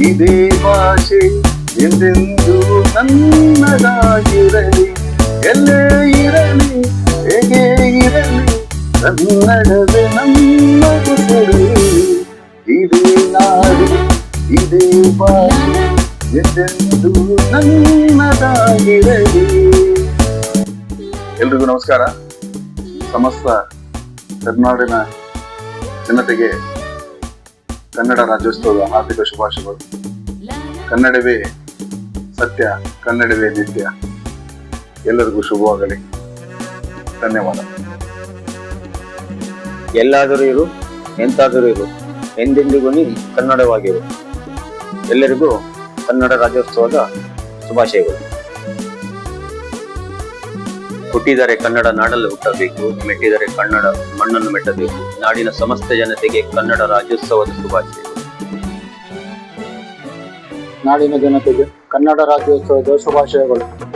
ಇದೇ ಭಾಷೆ ಎಂದೆಂದು ನನ್ನದಾಗಿರಲಿ, ಎಲ್ಲೇ ಇರಲಿ ಹೇಗೆ ಇರಲಿ, ಕನ್ನಡವೇ ನಮ್ಮ ಹೆಸರು. ಇದೇ ನಾಡು ಇದೇ ಭಾಷೆ ಎಂದೆಂದು ನನ್ನದಾಗಿರಲಿ. ಎಲ್ರಿಗೂ ನಮಸ್ಕಾರ. ಸಮಸ್ತ ಕರ್ನಾಡಿನ ಜನತೆಗೆ ಕನ್ನಡ ರಾಜ್ಯೋತ್ಸವದ ಹಾರ್ದಿಕ ಶುಭಾಶಯಗಳು. ಕನ್ನಡವೇ ಸತ್ಯ, ಕನ್ನಡವೇ ನಿತ್ಯ. ಎಲ್ಲರಿಗೂ ಶುಭವಾಗಲಿ. ಧನ್ಯವಾದ. ಎಲ್ಲಾದರೂ ಇರು, ಎಂತಾದರೂ ಇರು, ಎಂದೆಂದಿಗೂ ನೀ ಕನ್ನಡವಾಗಿರು. ಎಲ್ಲರಿಗೂ ಕನ್ನಡ ರಾಜ್ಯೋತ್ಸವದ ಶುಭಾಶಯಗಳು. ಹುಟ್ಟಿದರೆ ಕನ್ನಡ ನಾಡಲ್ಲಿ ಹುಟ್ಟಬೇಕು, ಮೆಟ್ಟಿದರೆ ಕನ್ನಡ ಮಣ್ಣನ್ನು ಮೆಟ್ಟಬೇಕು. ನಾಡಿನ ಸಮಸ್ತ ಜನತೆಗೆ ಕನ್ನಡ ರಾಜ್ಯೋತ್ಸವದ ಶುಭಾಶಯಗಳು. ನಾಡಿನ ಜನತೆಗೆ ಕನ್ನಡ ರಾಜ್ಯೋತ್ಸವದ ಶುಭಾಶಯಗಳು.